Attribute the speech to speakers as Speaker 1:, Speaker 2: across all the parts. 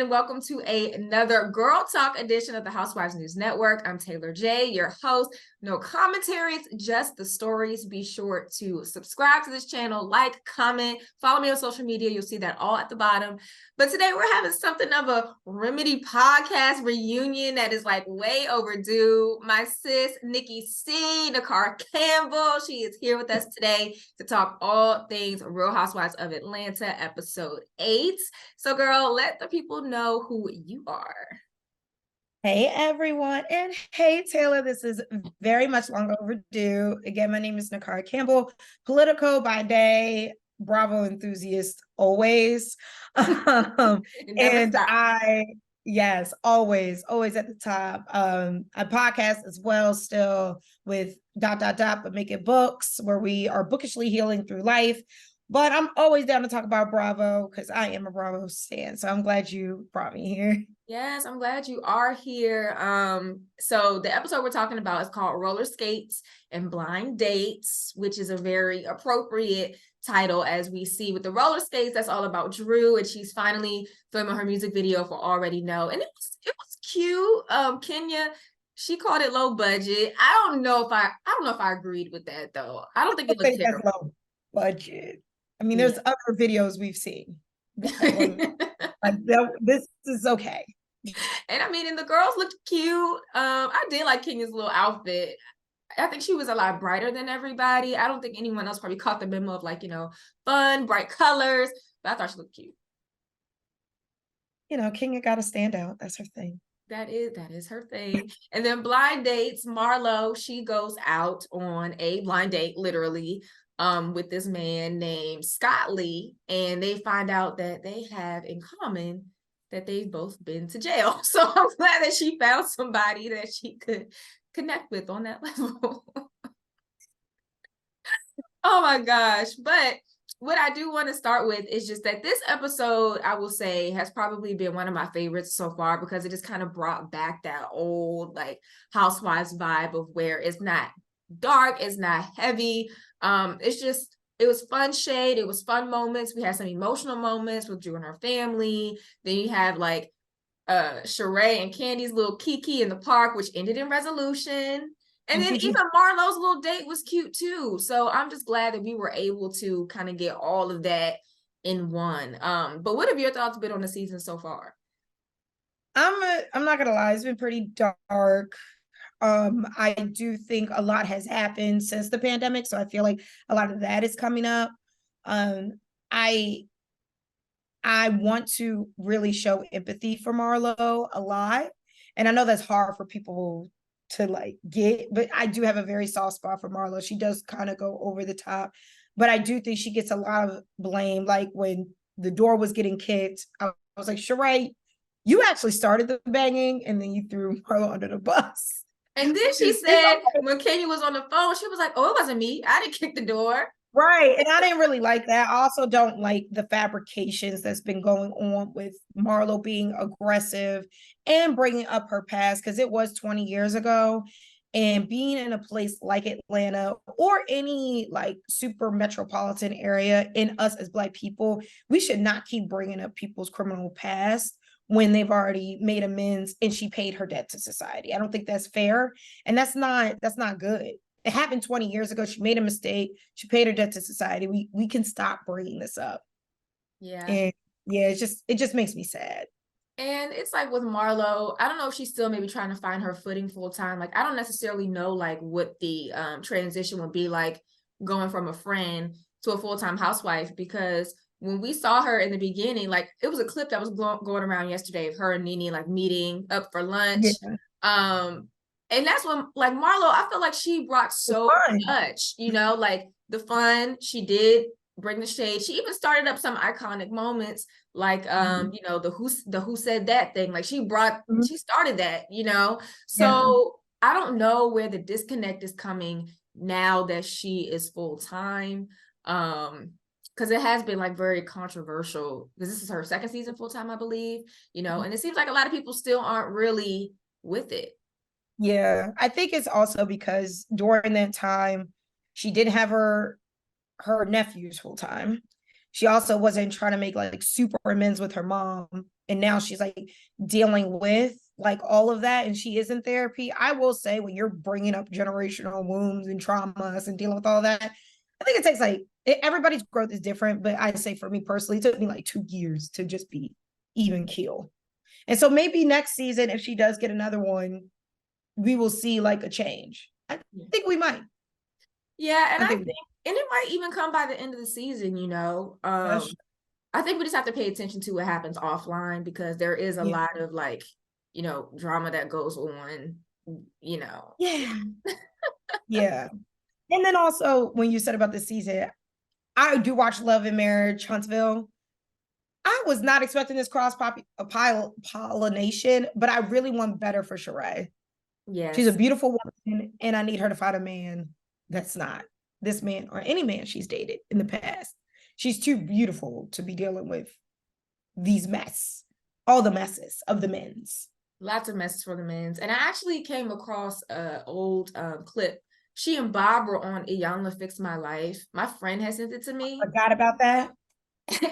Speaker 1: and welcome to another Girl Talk edition of the Housewives News Network. I'm Taylor J, your host. No commentaries, just the stories. Be sure to subscribe to this channel, like, comment, follow me on social media. You'll see that all at the bottom. But today we're having something of a Remedy podcast reunion that is like way overdue. My sis, Nikki C, Niccara Campbell, she is here with us today to talk all things Real Housewives of Atlanta, episode 8. So girl, let the people know who you are.
Speaker 2: Hey everyone, and hey Taylor, this is very much long overdue. Again, my name is Niccara Campbell, Politico by day, Bravo enthusiast always. Yes, always at the top. I podcast as well still with ... but make it books, where we are bookishly healing through life. But I'm always down to talk about Bravo because I am a Bravo stan. So I'm glad you brought me here.
Speaker 1: Yes, I'm glad you are here. So the episode we're talking about is called Roller Skates and Blind Dates, which is a very appropriate title, as we see with the roller skates. That's all about Drew, and she's finally filming her music video for Already Know. And it was cute. Kenya, she called it low budget. I don't know if I agreed with that though. I don't think it looked terrible.
Speaker 2: That's low budget. I mean, there's other videos we've seen. Like this is okay.
Speaker 1: And I mean, and the girls looked cute. I did like Kenya's little outfit. I think she was a lot brighter than everybody. I don't think anyone else probably caught the memo of, like, fun, bright colors. But I thought she looked cute.
Speaker 2: Kenya got to stand out. That's her thing.
Speaker 1: That is her thing. And then blind dates, Marlo, she goes out on a blind date, literally, with this man named Scott Lee, and they find out that they have in common that they've both been to jail. So I'm glad that she found somebody that she could connect with on that level. Oh my gosh. But what I do want to start with is just that this episode, I will say, has probably been one of my favorites so far, because it just kind of brought back that old like Housewives vibe of where it's not dark, it's not heavy. It was fun shade, it was fun moments. We had some emotional moments with Drew and her family. Then you have like Sheree and Kandi's little Kiki in the park, which ended in resolution. And then even Marlo's little date was cute too. So I'm just glad that we were able to kind of get all of that in one. But what have your thoughts been on the season so far?
Speaker 2: I'm not gonna lie, it's been pretty dark. I do think a lot has happened since the pandemic, so I feel like a lot of that is coming up. I want to really show empathy for Marlo a lot, and I know that's hard for people to like get, but I do have a very soft spot for Marlo. She does kind of go over the top, but I do think she gets a lot of blame. Like when the door was getting kicked, I was like, Sheree, you actually started the banging, and then you threw Marlo under the bus.
Speaker 1: And then she said when Kenya was on the phone, she was like, oh, it wasn't me. I didn't kick the door.
Speaker 2: Right. And I didn't really like that. I also don't like the fabrications that's been going on with Marlo being aggressive and bringing up her past, because it was 20 years ago. And being in a place like Atlanta or any like super metropolitan area, in us as Black people, we should not keep bringing up people's criminal past when they've already made amends and she paid her debt to society. I don't think that's fair. And that's not good. It happened 20 years ago. She made a mistake. She paid her debt to society. We can stop bringing this up.
Speaker 1: Yeah.
Speaker 2: And yeah, it just makes me sad.
Speaker 1: And it's like with Marlo, I don't know if she's still maybe trying to find her footing full time. Like, I don't necessarily know like what the transition would be like going from a friend to a full-time housewife, because when we saw her in the beginning, like it was a clip that was going around yesterday of her and Nene like meeting up for lunch. Yeah. And that's when like Marlo, I feel like she brought so much, like the fun. She did bring the shade. She even started up some iconic moments, like the who said that thing. Like she started that, So yeah. I don't know where the disconnect is coming now that she is full-time. Because it has been like very controversial, because this is her second season full-time, I believe, and it seems like a lot of people still aren't really with it.
Speaker 2: Yeah, I think it's also because during that time, she didn't have her nephews full time. She also wasn't trying to make like super amends with her mom and now she's like dealing with like all of that, and she is in therapy. I will say, when you're bringing up generational wounds and traumas and dealing with all that, I think it takes like everybody's growth is different, but I say for me personally, it took me like 2 years to just be even keel. And so maybe next season, if she does get another one, we will see like a change. I think we might.
Speaker 1: Yeah, and
Speaker 2: I
Speaker 1: I
Speaker 2: think
Speaker 1: think, and it might even come by the end of the season, you know. I think we just have to pay attention to what happens offline, because there is a
Speaker 2: yeah.
Speaker 1: lot of like, you know, drama that goes on, you know.
Speaker 2: Yeah. Yeah. And then also, when you said about the season, I do watch Love and Marriage Huntsville. I was not expecting this pollination, but I really want better for Sheree. She's a
Speaker 1: Yes.
Speaker 2: beautiful woman, and I need her to find a man that's not this man or any man she's dated in the past. She's too beautiful to be dealing with these mess, all the messes of the men's.
Speaker 1: Lots of messages for the men's. And I actually came across a old clip. She and Bob were on Iyanla Fix My Life. My friend had sent it to me.
Speaker 2: Forgot about that.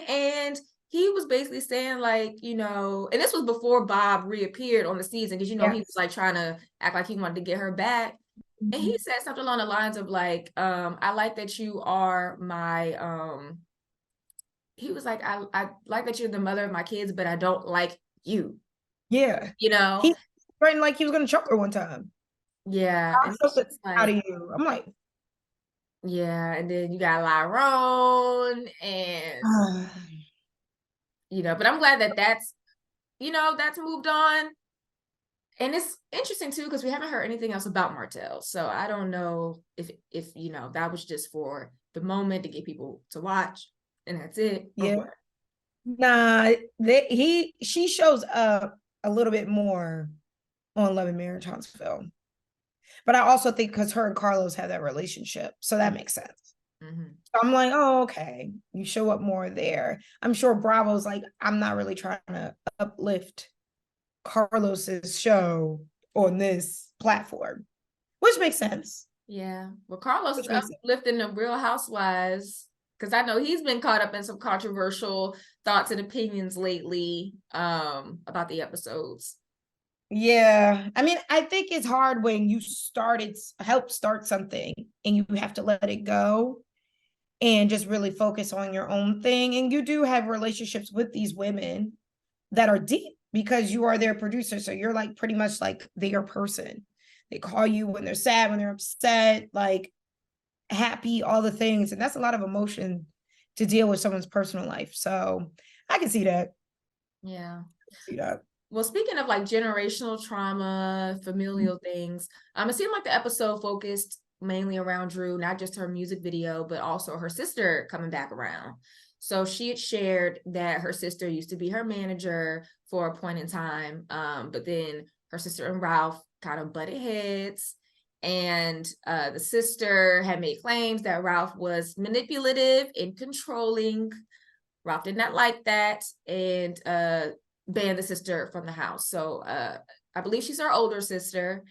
Speaker 1: And he was basically saying, like, you know, and this was before Bob reappeared on the season, because, you know, he was like trying to act like he wanted to get her back. And he said something along the lines of like, I like that you are my he was like, I like that you're the mother of my kids, but I don't like you.
Speaker 2: Yeah.
Speaker 1: You know?
Speaker 2: He threatened like he was gonna choke her one time.
Speaker 1: Yeah.
Speaker 2: I'm
Speaker 1: And
Speaker 2: so
Speaker 1: it's
Speaker 2: sick
Speaker 1: just
Speaker 2: out
Speaker 1: like,
Speaker 2: of you. I'm like,
Speaker 1: yeah. And then you got Lyrone, and you know, but I'm glad that that's, you know, that's moved on. And it's interesting too, because we haven't heard anything else about Martell. So I don't know if you know, that was just for the moment to get people to watch and that's it. Or
Speaker 2: yeah.
Speaker 1: what.
Speaker 2: Nah, she shows up a little bit more on Love and Marriage Huntsville. But I also think because her and Carlos have that relationship, so that makes sense.
Speaker 1: Mm-hmm.
Speaker 2: So I'm like, oh, okay, you show up more there. I'm sure Bravo's like, I'm not really trying to uplift Carlos's show on this platform, which makes sense.
Speaker 1: Yeah. Well, Carlos is
Speaker 2: Which makes sense.
Speaker 1: uplifting the Real Housewives, because I know he's been caught up in some controversial thoughts and opinions lately about the episodes.
Speaker 2: Yeah. I mean, I think it's hard when you help start something and you have to let it go and just really focus on your own thing. And you do have relationships with these women that are deep because you are their producer. So you're like pretty much like their person. They call you when they're sad, when they're upset, like happy, all the things. And that's a lot of emotion to deal with someone's personal life. So I can see that.
Speaker 1: Yeah.
Speaker 2: See that.
Speaker 1: Well, speaking of like generational trauma, familial things, it seemed like the episode focused mainly around Drew, not just her music video, but also her sister coming back around. So she had shared that her sister used to be her manager for a point in time, but then her sister and Ralph kind of butted heads. And the sister had made claims that Ralph was manipulative and controlling. Ralph did not like that, and banned the sister from the house. So I believe she's her older sister.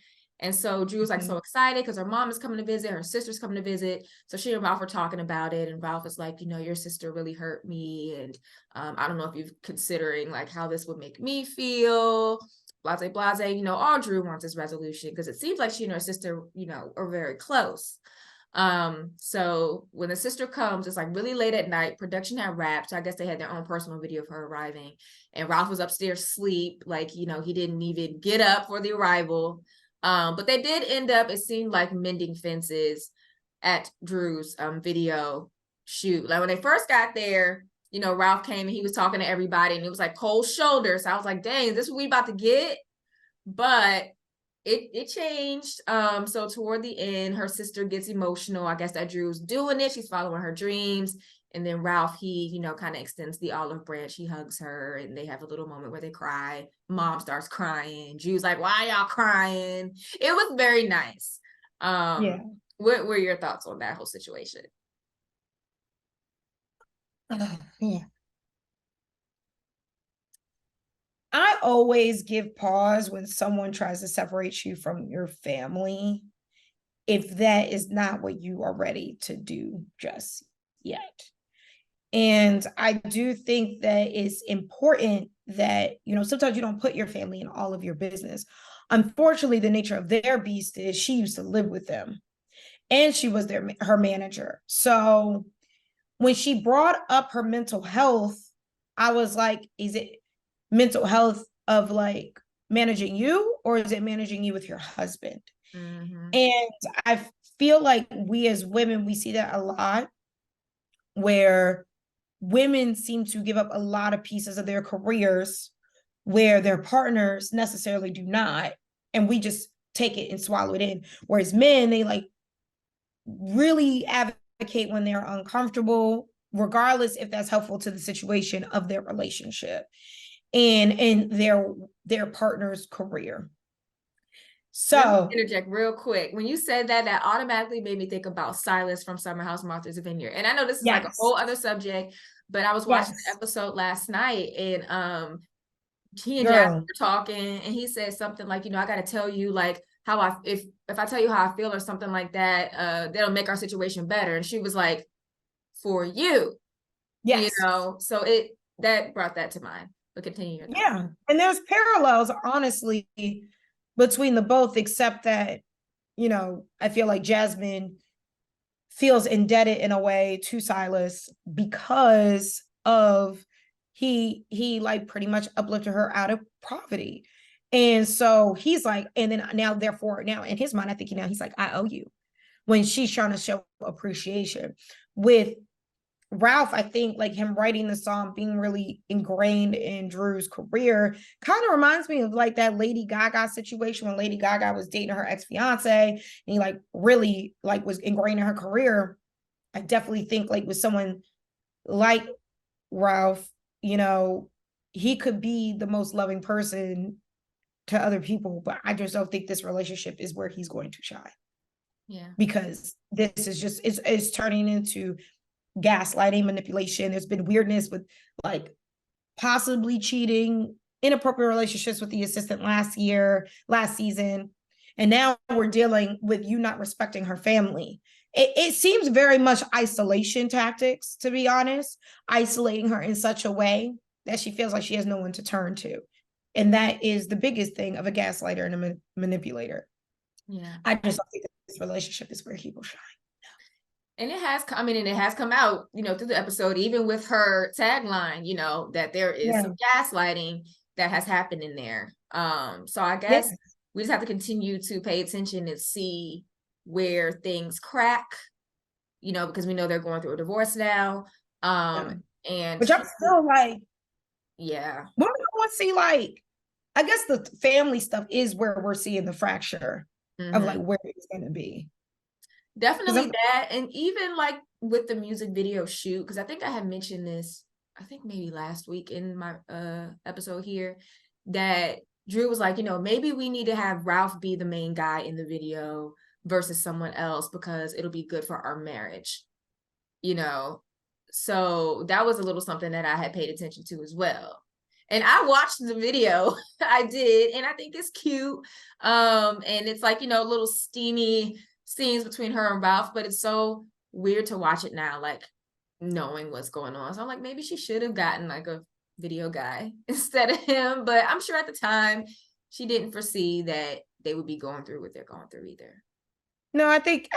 Speaker 1: And so Drew was like so excited because her mom is coming to visit, her sister's coming to visit. So she and Ralph were talking about it. And Ralph is like, you know, your sister really hurt me. And I don't know if you're considering like how this would make me feel. Blase, blase, you know, all Drew wants is resolution, because it seems like she and her sister, you know, are very close. So when the sister comes, it's like really late at night. Production had wrapped, so I guess they had their own personal video of her arriving, and Ralph was upstairs asleep, like, you know, he didn't even get up for the arrival. But they did end up, it seemed like, mending fences at Drew's video shoot. Like when they first got there, you know, Ralph came and he was talking to everybody, and it was like cold shoulders. So I was like, dang, is this what we about to get? But it changed. So toward the end, her sister gets emotional. I guess that Drew's doing it. She's following her dreams. And then Ralph, he, you know, kind of extends the olive branch. He hugs her, and they have a little moment where they cry. Mom starts crying. Drew's like, why y'all crying? It was very nice.
Speaker 2: Yeah.
Speaker 1: What were your thoughts on that whole situation?
Speaker 2: Yeah. I always give pause when someone tries to separate you from your family, if that is not what you are ready to do just yet. And I do think that it's important that, sometimes you don't put your family in all of your business. Unfortunately, the nature of their beast is she used to live with them and she was her manager. So when she brought up her mental health, I was like, is it mental health of like managing you, or is it managing you with your husband?
Speaker 1: Mm-hmm.
Speaker 2: And I feel like we as women, we see that a lot, where women seem to give up a lot of pieces of their careers where their partners necessarily do not. And we just take it and swallow it in. Whereas men, they like really advocate when they're uncomfortable, regardless if that's helpful to the situation of their relationship and their partner's career.
Speaker 1: Let me
Speaker 2: So
Speaker 1: interject real quick. When you said that, that automatically made me think about Silas from Summer House Martha's Vineyard. And I know this is like a
Speaker 2: yes,
Speaker 1: whole other subject, but I was watching the
Speaker 2: yes,
Speaker 1: episode last night, and he and Jasmine
Speaker 2: girl,
Speaker 1: were talking, and he said something like, I got to tell you like how if I tell you how I feel or something like that, that'll make our situation better. And she was like, for you,
Speaker 2: yes,
Speaker 1: so that brought that to mind. But continue your thought.
Speaker 2: yeah. And there's parallels, honestly, between the both, except that, I feel like Jasmine feels indebted in a way to Silas because of he like pretty much uplifted her out of poverty. And so he's like, and then now, therefore, now in his mind, I think he's like, I owe you, when she's trying to show appreciation. With Ralph, I think like him writing the song, being really ingrained in Drew's career, kind of reminds me of like that Lady Gaga situation when Lady Gaga was dating her ex-fiance and he like really like was ingrained in her career. I definitely think like with someone like Ralph, he could be the most loving person to other people, but I just don't think this relationship is where he's going to shine.
Speaker 1: Yeah.
Speaker 2: Because this is just it's turning into gaslighting, manipulation. There's been weirdness with like possibly cheating, inappropriate relationships with the assistant last season. And now we're dealing with you not respecting her family. It seems very much isolation tactics, to be honest, isolating her in such a way that she feels like she has no one to turn to. And that is the biggest thing of a gaslighter and a manipulator.
Speaker 1: Yeah.
Speaker 2: I just don't think this relationship is where he will shine.
Speaker 1: And it has come, and it has come out, through the episode, even with her tagline, that there is some gaslighting that has happened in there. So I guess we just have to continue to pay attention and see where things crack, because we know they're going through a divorce now. And
Speaker 2: which I'm still like,
Speaker 1: yeah.
Speaker 2: what do I want to see? Like, I guess the family stuff is where we're seeing the fracture of like where it's going to be.
Speaker 1: Definitely that. And even like with the music video shoot, because I think I had mentioned this, I think maybe last week in my episode here, that Drew was like, maybe we need to have Ralph be the main guy in the video versus someone else because it'll be good for our marriage, So that was a little something that I had paid attention to as well. And I watched the video, I did, and I think it's cute. And it's like, little steamy scenes between her and Ralph, but it's so weird to watch it now, like knowing what's going on. So I'm like, maybe she should have gotten like a video guy instead of him. But I'm sure at the time she didn't foresee that they would be going through what they're going through either.
Speaker 2: No, I think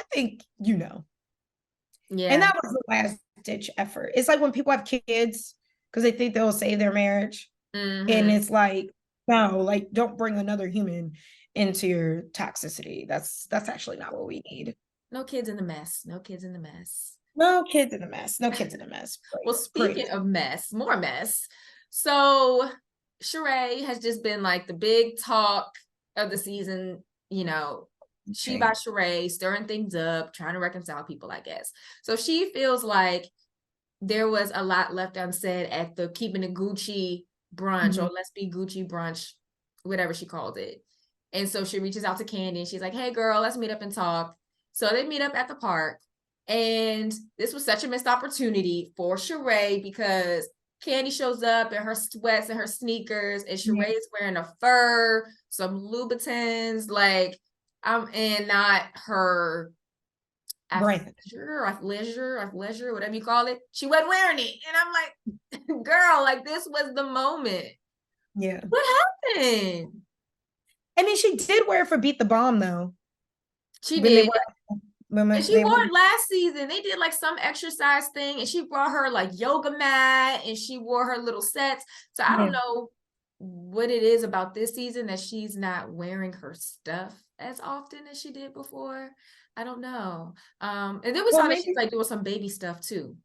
Speaker 1: yeah.
Speaker 2: And that was the last ditch effort. It's like when people have kids because they think they'll save their marriage. And it's like, no, like don't bring another human into your toxicity. That's actually not what we need.
Speaker 1: No kids in the mess. No kids in the mess.
Speaker 2: No kids in the mess. No kids in the mess.
Speaker 1: Well, speaking of mess, more mess. So Sheree has just been like the big talk of the season, She by Sheree, stirring things up, trying to reconcile people, I guess. So she feels like there was a lot left unsaid at the Keeping It Gucci brunch or Let's Be Gucci brunch, whatever she called it. And so she reaches out to Kandi and she's like, hey girl, let's meet up and talk. So they meet up at the park. And this was such a missed opportunity for Sheree because Kandi shows up in her sweats and her sneakers, and Sheree is wearing a fur, some Louboutins, like, and not her leisure, whatever you call it. She wasn't wearing it. And I'm like, girl, like this was the moment.
Speaker 2: Yeah.
Speaker 1: What happened?
Speaker 2: I mean, she did wear it for Beat the Bomb though.
Speaker 1: She
Speaker 2: When they
Speaker 1: did.
Speaker 2: were
Speaker 1: And
Speaker 2: when
Speaker 1: she
Speaker 2: they
Speaker 1: wore
Speaker 2: were
Speaker 1: it last season. They did like some exercise thing, and she brought her like yoga mat and she wore her little sets. So I don't
Speaker 2: yeah.
Speaker 1: know what it is about this season that she's not wearing her stuff as often as she did before. I don't know. And then we
Speaker 2: Well,
Speaker 1: saw that she's
Speaker 2: maybe
Speaker 1: like doing some baby stuff too.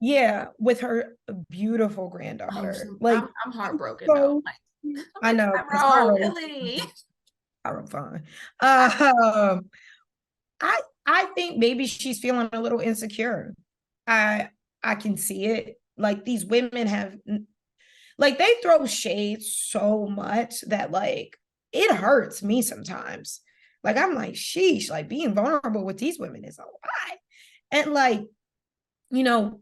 Speaker 2: yeah, with her beautiful
Speaker 1: Oh,
Speaker 2: granddaughter.
Speaker 1: so
Speaker 2: Like
Speaker 1: I'm heartbroken though.
Speaker 2: so
Speaker 1: I'm
Speaker 2: I
Speaker 1: like
Speaker 2: know because
Speaker 1: Tyrone, really?
Speaker 2: Cairo fine. Um I think maybe she's feeling a little insecure. I I can see it. Like these women have like they throw shade so much that like it hurts me sometimes. Like I'm like, sheesh, like being vulnerable with these women is a lot. And like, you know,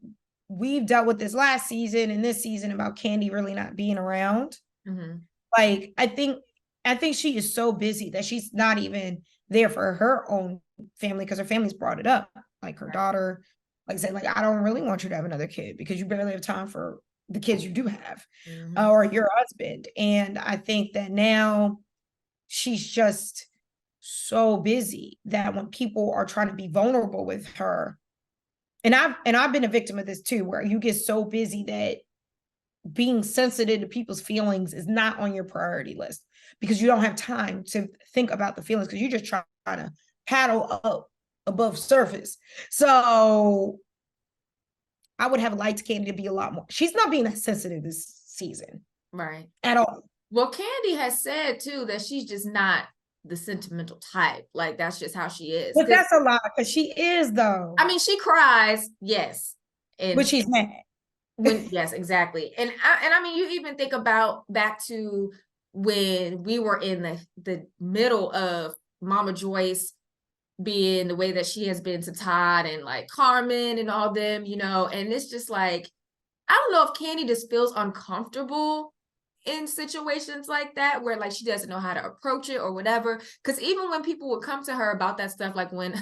Speaker 2: we've dealt with this last season and this season about Kandi really not being around.
Speaker 1: Mm-hmm.
Speaker 2: Like I think she is so busy that she's not even there for her own family because her family's brought it up. Like her
Speaker 1: Right.
Speaker 2: daughter, like said, like, I don't really want you to have another kid because you barely have time for the kids you do have,
Speaker 1: Mm-hmm.
Speaker 2: or your husband. And I think that now she's just so busy that when people are trying to be vulnerable with her, and I've been a victim of this too, where you get so busy that being sensitive to people's feelings is not on your priority list because you don't have time to think about the feelings because you're just trying to paddle up above surface. So I would have liked Kandi to be a lot more. She's not being that sensitive this season
Speaker 1: Right.
Speaker 2: at all.
Speaker 1: Well, Kandi has said too that she's just not the sentimental type. Like that's just how she is.
Speaker 2: But
Speaker 1: Because
Speaker 2: that's a lot because she is though.
Speaker 1: I mean, she cries, yes,
Speaker 2: But
Speaker 1: and
Speaker 2: she's mad.
Speaker 1: when yes, exactly, and I mean, you even think about back to when we were in the middle of Mama Joyce being the way that she has been to Todd and like Carmen and all them, and it's just like I don't know if Kandi just feels uncomfortable in situations like that where like she doesn't know how to approach it or whatever. Because even when people would come to her about that stuff, like when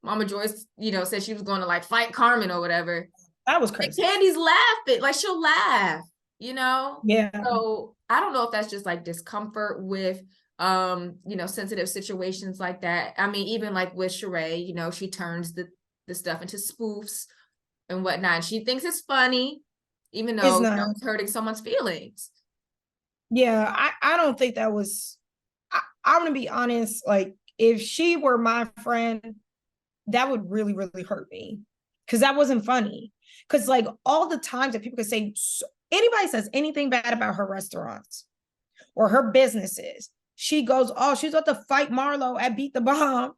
Speaker 1: Mama Joyce, said she was going to like fight Carmen or whatever,
Speaker 2: That was
Speaker 1: like
Speaker 2: crazy.
Speaker 1: Candy's laughing, like she'll laugh.
Speaker 2: Yeah.
Speaker 1: So I don't know if that's just like discomfort with sensitive situations like that. I mean, even like with Sheree, she turns the stuff into spoofs and whatnot. And she thinks it's funny, even
Speaker 2: It's
Speaker 1: though
Speaker 2: not.
Speaker 1: it's hurting someone's feelings.
Speaker 2: Yeah. I don't think that was I'm gonna be honest, like if she were my friend, that would really, really hurt me because that wasn't funny. Because like all the times that people could say anybody says anything bad about her restaurants or her businesses, she goes, "Oh, she's about to fight Marlo at Beat the Bomb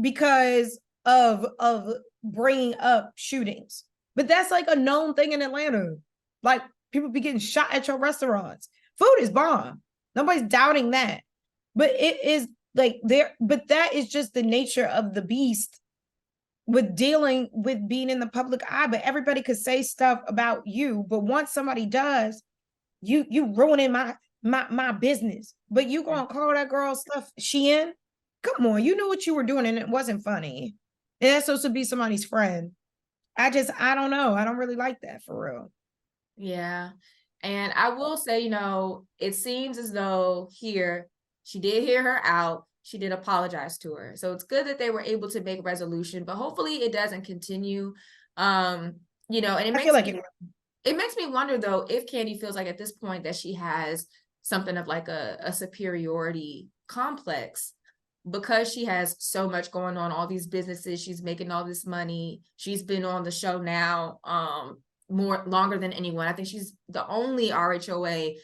Speaker 2: because of bringing up shootings." But that's like a known thing in Atlanta. Like people be getting shot at your restaurants. Food is bomb. Nobody's doubting that. But it is like there, but that is just the nature of the beast with dealing with being in the public eye. But everybody could say stuff about you, but once somebody does, you ruining my business. But you gonna call that girl stuff she in? Come on, you knew what you were doing and it wasn't funny. And that's supposed to be somebody's friend. I don't know. I don't really like that for real.
Speaker 1: Yeah. And I will say, it seems as though here she did hear her out. She did apologize to her. So it's good that they were able to make resolution, but hopefully it doesn't continue. And
Speaker 2: I feel like it.
Speaker 1: it makes me wonder though if Kandi feels like at this point that she has something of like a superiority complex because she has so much going on, all these businesses, she's making all this money, she's been on the show now more longer than anyone. I think she's the only RHOA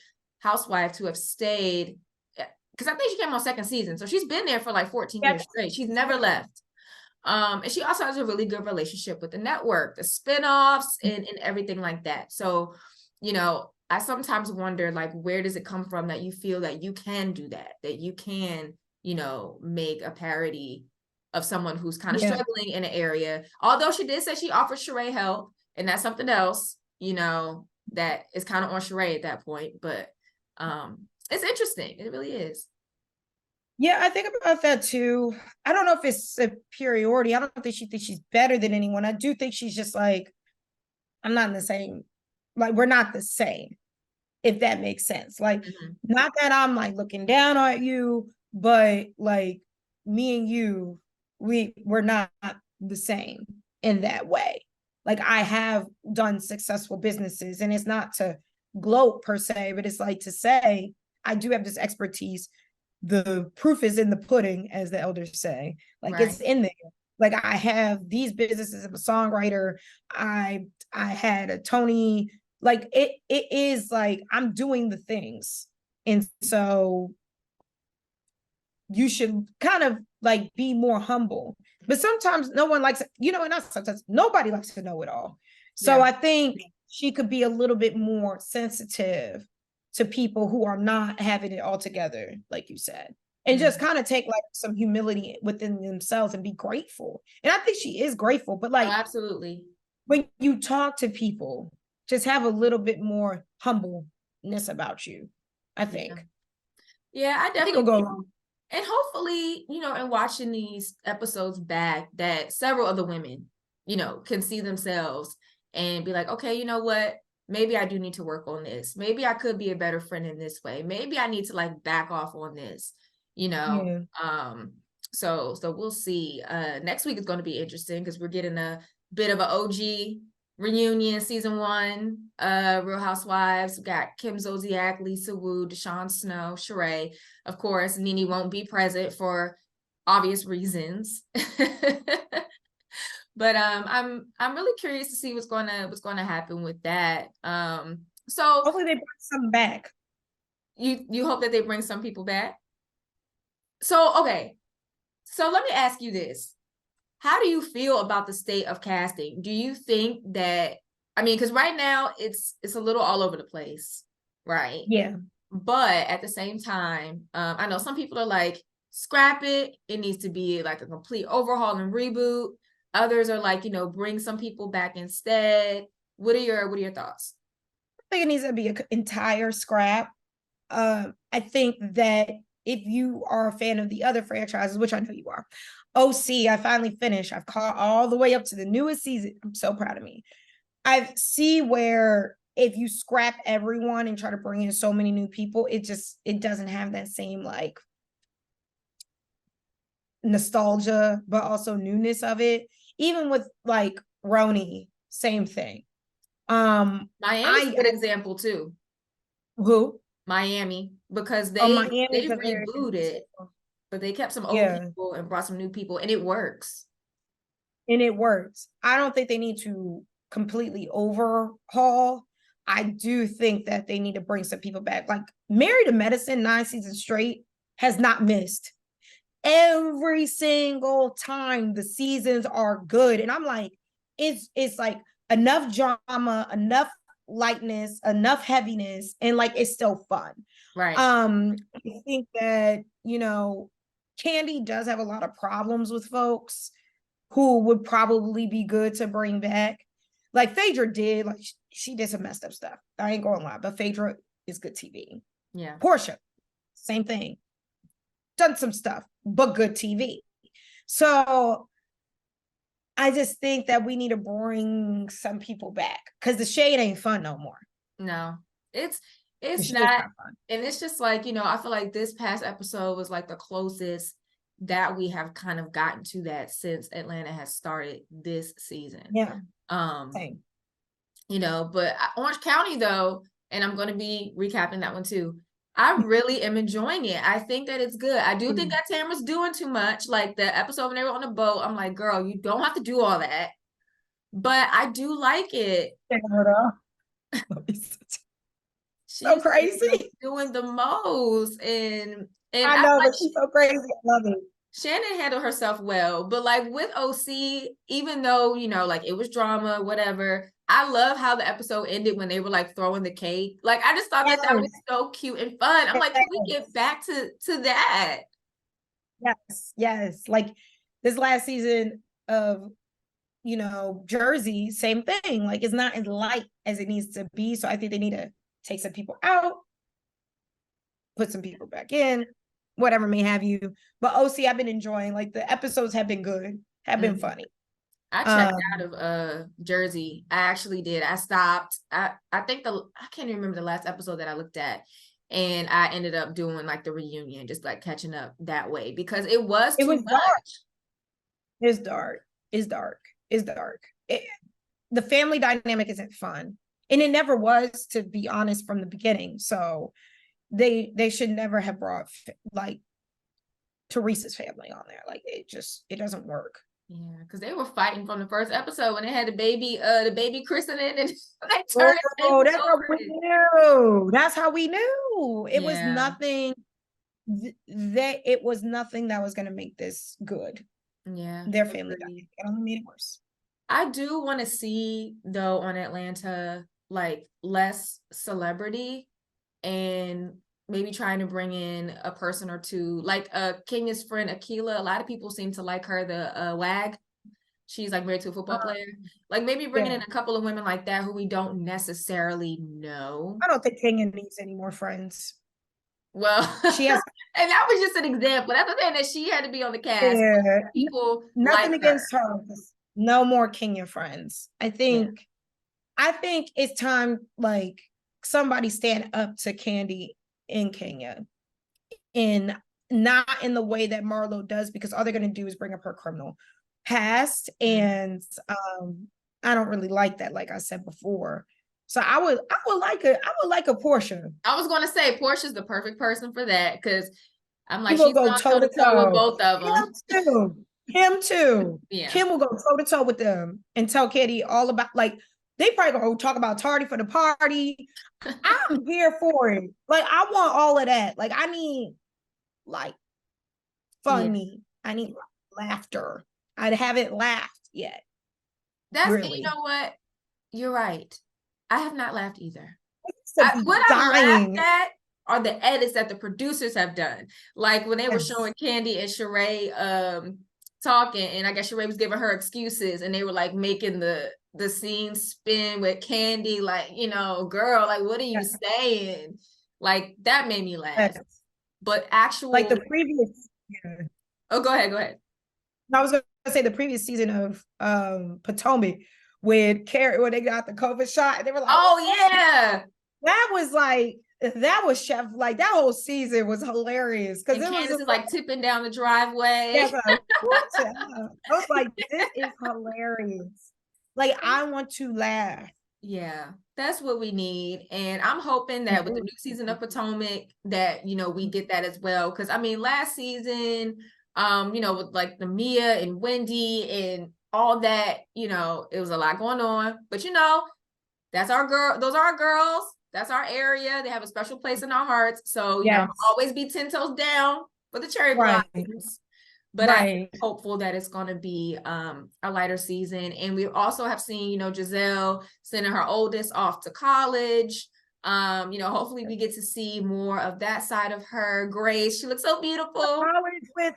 Speaker 1: housewife to have stayed because I think she came on second season, so she's been there for like 14 years straight. She's never left. And she also has a really good relationship with the network, the spinoffs, and everything like that. So, I sometimes wonder, like, where does it come from that you feel that you can do that you can, make a parody of someone who's kind of
Speaker 2: Yeah.
Speaker 1: struggling in an area. Although she did say she offered Sheree help, and that's something else, that is kind of on Sheree at that point. But it's interesting. It really is.
Speaker 2: Yeah, I think about that too. I don't know if it's superiority. I don't think she thinks she's better than anyone. I do think she's just like, I'm not in the same, like, we're not the same. if that makes sense. Like,
Speaker 1: Mhm.
Speaker 2: not that I'm like looking down on you, but like me and you, we're not the same in that way. Like, I have done successful businesses, and it's not to gloat per se, but it's like to say I do have this expertise. The proof is in the pudding, as the elders say. Like,
Speaker 1: Right.
Speaker 2: it's in there. Like, I have these businesses. I'm a songwriter. I had a Tony. Like, it is like I'm doing the things. And so you should kind of like be more humble. But sometimes no one likes, and not sometimes nobody likes to know it all. So
Speaker 1: Yeah.
Speaker 2: I think she could be a little bit more sensitive to people who are not having it all together, like you said, and just kind of take like some humility within themselves and be grateful. And I think she is grateful, but
Speaker 1: Oh,
Speaker 2: like
Speaker 1: absolutely.
Speaker 2: when you talk to people, just have a little bit more humbleness about you. I
Speaker 1: Yeah.
Speaker 2: think.
Speaker 1: Yeah, I
Speaker 2: I think
Speaker 1: definitely
Speaker 2: it'll go
Speaker 1: think,
Speaker 2: along.
Speaker 1: and hopefully, in watching these episodes back, that several of the women, can see themselves and be like, okay, you know what? Maybe I do need to work on this. Maybe I could be a better friend in this way. Maybe I need to like back off on this, you know.
Speaker 2: Yeah.
Speaker 1: Um, so we'll see. Next week is going to be interesting because we're getting a bit of an OG reunion, season 1, Real Housewives. We got Kim Zolciak, Lisa Wu, Deshaun Snow, Sheree. Of course, Nene won't be present for obvious reasons. But I'm really curious to see what's gonna happen with that. So
Speaker 2: Hopefully they bring some back.
Speaker 1: you hope that they bring some people back. So okay, so let me ask you this. How do you feel about the state of casting? Do you think that, I mean, because right now it's a little all over the place, right?
Speaker 2: Yeah.
Speaker 1: But at the same time, I know some people are like, scrap it. It needs to be like a complete overhaul and reboot. Others are like, bring some people back instead. What are your thoughts?
Speaker 2: I think it needs to be an entire scrap. I think that if you are a fan of the other franchises, which I know you are, OC, I finally finished. I've caught all the way up to the newest season. I'm so proud of me. I see where if you scrap everyone and try to bring in so many new people, it doesn't have that same like nostalgia, but also newness of it. Even with like Roni, same thing.
Speaker 1: Miami's a
Speaker 2: I
Speaker 1: good example too.
Speaker 2: who
Speaker 1: Miami, because
Speaker 2: Oh,
Speaker 1: they
Speaker 2: Miami
Speaker 1: they
Speaker 2: is a very good
Speaker 1: rebooted,
Speaker 2: example.
Speaker 1: but they kept some old
Speaker 2: Yeah,
Speaker 1: people and brought some new people, and it works.
Speaker 2: and it works. I don't think they need to completely overhaul. I do think that they need to bring some people back. Like Married to Medicine, 9 seasons straight, has not missed. Every single time the seasons are good. And I'm like, it's like enough drama, enough lightness, enough heaviness, and like it's still fun.
Speaker 1: Right.
Speaker 2: I think that, Kandi does have a lot of problems with folks who would probably be good to bring back. Like Phaedra did, like she did some messed up stuff. I ain't gonna lie, but Phaedra is good TV.
Speaker 1: Yeah.
Speaker 2: Portia, same thing. Done some stuff, but good TV. So I just think that we need to bring some people back because the shade ain't fun no more.
Speaker 1: No, it's
Speaker 2: The
Speaker 1: it's
Speaker 2: shade's
Speaker 1: not,
Speaker 2: not fun.
Speaker 1: and it's just like, I feel like this past episode was like the closest that we have kind of gotten to that since Atlanta has started this season.
Speaker 2: Yeah,
Speaker 1: Um,
Speaker 2: same.
Speaker 1: but Orange County though, and I'm going to be recapping that one too. I really am enjoying it. I think that it's good. I do think that Tamara's doing too much. Like the episode when they were on the boat, I'm like, girl, you don't have to do all that. But I do like it.
Speaker 2: So
Speaker 1: She's
Speaker 2: crazy.
Speaker 1: doing the most, and
Speaker 2: I
Speaker 1: I
Speaker 2: know,
Speaker 1: like
Speaker 2: but she's so crazy. I love it.
Speaker 1: Shannon handled herself well, but like with OC, even though like it was drama, whatever. I love how the episode ended when they were like throwing the cake. Like I just thought that was so cute and fun. I'm like, can we get back to that?
Speaker 2: Yes, yes. Like this last season of Jersey, same thing. Like it's not as light as it needs to be. So I think they need to take some people out, put some people back in, whatever may have you. But OC, I've been enjoying. Like the episodes have been good, have been funny.
Speaker 1: I checked out of Jersey. I actually did. I stopped. I think I can't even remember the last episode that I looked at. And I ended up doing like the reunion, just like catching up that way because it was
Speaker 2: It
Speaker 1: too
Speaker 2: was dark.
Speaker 1: much.
Speaker 2: It's dark. It's dark. It's dark. The family dynamic isn't fun. And it never was, to be honest, from the beginning. So they should never have brought like Teresa's family on there. Like it doesn't work.
Speaker 1: Yeah, because they were fighting from the first episode when they had the baby christening and they turned
Speaker 2: Oh, that's how we knew. That's how we knew. It was
Speaker 1: Yeah.
Speaker 2: nothing that it was nothing that was going to make this good.
Speaker 1: Yeah.
Speaker 2: Their family dynamic. It only made it worse.
Speaker 1: I do want to see though on Atlanta like less celebrity and maybe trying to bring in a person or two, like Kenya's friend Akila. A lot of people seem to like her, the WAG. She's like married to a football player. Like maybe bringing in a couple of women like that who we don't necessarily know.
Speaker 2: I don't think Kenya needs any more friends.
Speaker 1: Well,
Speaker 2: she has,
Speaker 1: and that was just an example. That's the thing that she had to be on the cast.
Speaker 2: Yeah,
Speaker 1: people
Speaker 2: nothing
Speaker 1: like
Speaker 2: against her. No more Kenya friends. I think it's time like somebody stand up to Kandi in Kenya, and not in the way that Marlo does, because all they're going to do is bring up her criminal past, and I don't really like that, like I said before. So I would like a Portia.
Speaker 1: I was going to say Portia's the perfect person for that, because I'm like,
Speaker 2: He will
Speaker 1: she's
Speaker 2: go
Speaker 1: toe to toe with both of them.
Speaker 2: Him too.
Speaker 1: Yeah.
Speaker 2: Kim will go toe to toe with them and tell Katie all about, like, they probably gonna talk about Tardy for the party. I'm here for it. Like, I want all of that. Like, I need like funny. Yeah. I need laughter. I haven't laughed yet.
Speaker 1: That's really. You know what? You're right. I have not laughed either. What I've laughed at are the edits that the producers have done. Like when they were showing Kandi and Sheree talking, and I guess Sheree was giving her excuses, and they were like making the scene spin with Kandi, like, you know, girl, like, what are you saying? Like, that made me laugh. But actual,
Speaker 2: like the previous
Speaker 1: oh, go ahead.
Speaker 2: I was gonna say the previous season of Potomac with Carrie, when they got the COVID shot, and they were like,
Speaker 1: oh yeah,
Speaker 2: that was chef, like that whole season was hilarious, because it was
Speaker 1: like tipping down the driveway.
Speaker 2: Yeah, I was like, this is hilarious. Like, I want to laugh.
Speaker 1: Yeah, that's what we need. And I'm hoping that with the new season of Potomac that, you know, we get that as well. Because I mean, last season, you know, with like the Mia and Wendy and all that, you know, it was a lot going on. But you know, that's our girl, those are our girls. That's our area. They have a special place in our hearts. So, you know, I'll always be 10 toes down for the cherry blossoms. But I'm hopeful that it's going to be a lighter season. And we also have seen, you know, Giselle sending her oldest off to college. You know, hopefully we get to see more of that side of her. Grace, she looks so beautiful.
Speaker 2: College with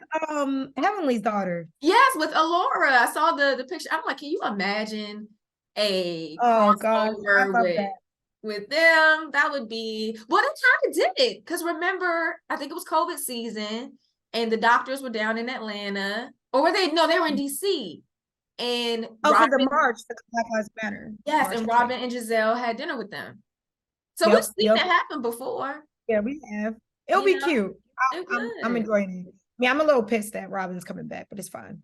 Speaker 2: Heavenly's daughter.
Speaker 1: Yes, with Alora. I saw the picture. I'm like, can you imagine a crossover with them? That would be, well, they kind of did it, because remember, I think it was COVID season and the doctors were down in Atlanta, or were they? No, they were in DC. And
Speaker 2: Robin, for the march for the Black Lives Matter.
Speaker 1: Yes,
Speaker 2: march,
Speaker 1: and Robin and Giselle had dinner with them. So we've seen that happen before.
Speaker 2: Yeah, we have. It'll be cute. I'm enjoying it. Yeah, I'm a little pissed that Robin's coming back, but it's fine.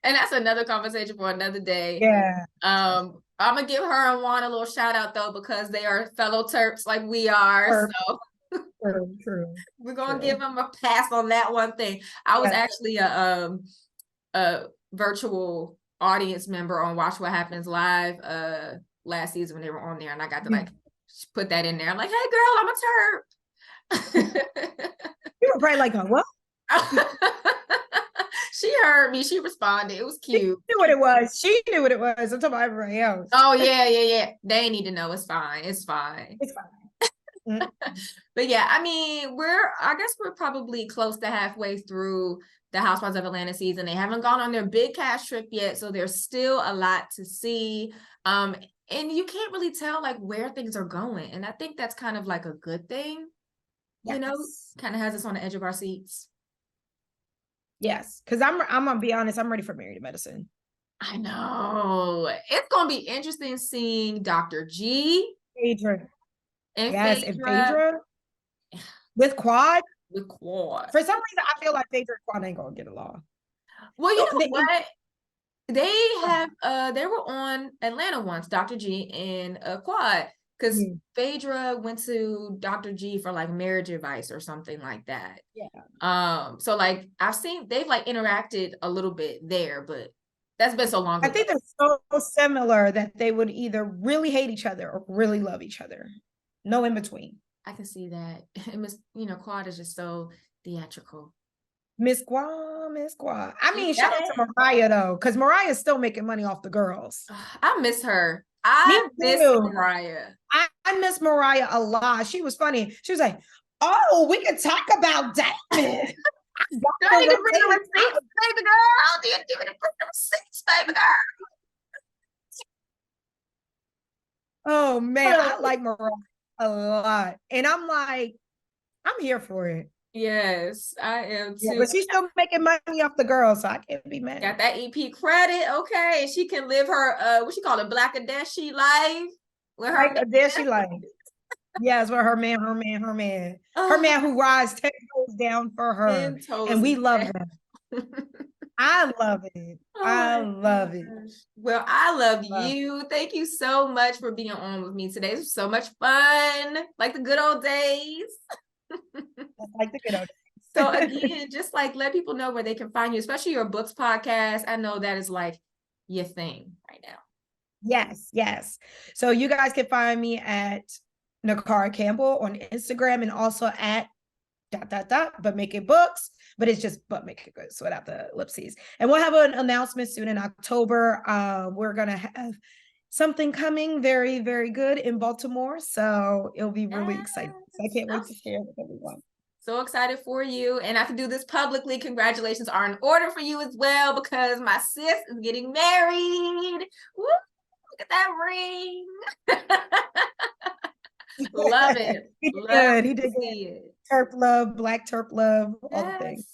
Speaker 1: And that's another conversation for another day.
Speaker 2: Yeah.
Speaker 1: I'm gonna give her and Juan a little shout out though, because they are fellow Terps like we are. So
Speaker 2: true.
Speaker 1: We're gonna give them a pass on that one thing. I was actually a virtual audience member on Watch What Happens Live last season when they were on there, and I got to like put that in there. I'm like, hey girl, I'm a Terp.
Speaker 2: You were probably like, what?
Speaker 1: She heard me. She responded. It was cute.
Speaker 2: She knew what it was. She knew what it was. I'm talking about everybody else.
Speaker 1: Oh yeah. They need to know. It's fine. It's fine. But yeah, I mean, I guess we're probably close to halfway through the Housewives of Atlanta season. They haven't gone on their big cast trip yet, so there's still a lot to see. And you can't really tell like where things are going. And I think that's kind of like a good thing. You know, kind of has us on the edge of our seats.
Speaker 2: Yes, because I'm gonna be honest, I'm ready for Married to Medicine.
Speaker 1: I know. It's gonna be interesting seeing Dr. G
Speaker 2: Phaedra.
Speaker 1: and
Speaker 2: Yes, and
Speaker 1: Phaedra
Speaker 2: Phaedra with Quad.
Speaker 1: with Quad.
Speaker 2: For some reason, I feel like Phaedra and Quad ain't gonna get along.
Speaker 1: Well, you
Speaker 2: Oh,
Speaker 1: know what? They were on Atlanta once, Dr. G and Quad, because
Speaker 2: yeah.
Speaker 1: Phaedra went to Dr. G for like marriage advice or something like that. So like I've seen they've like interacted a little bit there, but that's been so long
Speaker 2: I
Speaker 1: ago.
Speaker 2: think they're so similar that they would either really hate each other or really love each other. No in between.
Speaker 1: I can see that. And Miss, Quad is just so theatrical.
Speaker 2: Miss Gua, Miss Gua. I mean, shout out
Speaker 1: Yeah.
Speaker 2: to Mariah though, because Mariah's still making money off the girls.
Speaker 1: I miss her.
Speaker 2: Me
Speaker 1: I miss
Speaker 2: too.
Speaker 1: Mariah.
Speaker 2: I miss Mariah a lot. She was funny. She was like, "Oh, we can talk about David."
Speaker 1: Do I need to bring the receipts, baby girl? Do you need me to bring the receipts, baby girl?
Speaker 2: Oh man, I like Mariah a lot, and I'm like, I'm here for it.
Speaker 1: Yes, I am
Speaker 2: Yeah,
Speaker 1: too.
Speaker 2: but she's still making money off the girls, so I can't be mad.
Speaker 1: Got that EP credit, okay. She can live her what she call it, Black Adeshi life with her
Speaker 2: Like there she like, yes, with her man, her man who rides 10 toes down for her, and we love that. I love it. I love it.
Speaker 1: Well, I love you. Thank you so much for being on with me today. It was so much fun, like the good old days.
Speaker 2: Like the good old days.
Speaker 1: So again, just like let people know where they can find you, especially your books podcast. I know that is like your thing right now.
Speaker 2: Yes. So you guys can find me at Niccara Campbell on Instagram and also at ... but make it books, but it's just but make it books without the ellipses. And we'll have an announcement soon in October. We're gonna have something coming very, very good in Baltimore. So it'll be really exciting. So I can't wait to share with everyone.
Speaker 1: So excited for you. And I have to do this publicly. Congratulations are in order for you as well, because my sis is getting married. Woo, look at that ring. Love it.
Speaker 2: He did good. He did good. Turp love, black turp love, all the things.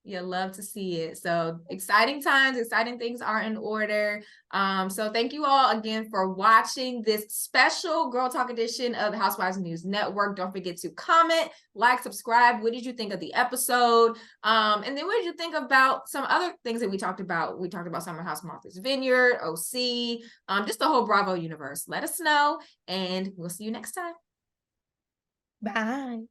Speaker 1: You love to see it. So exciting times, exciting things are in order. So thank you all again for watching this special Girl Talk edition of the Housewives News Network. Don't forget to comment, like, subscribe. What did you think of the episode? And then what did you think about some other things that we talked about? We talked about Summer House, Martha's Vineyard, OC, just the whole Bravo universe. Let us know, and we'll see you next time.
Speaker 2: Bye.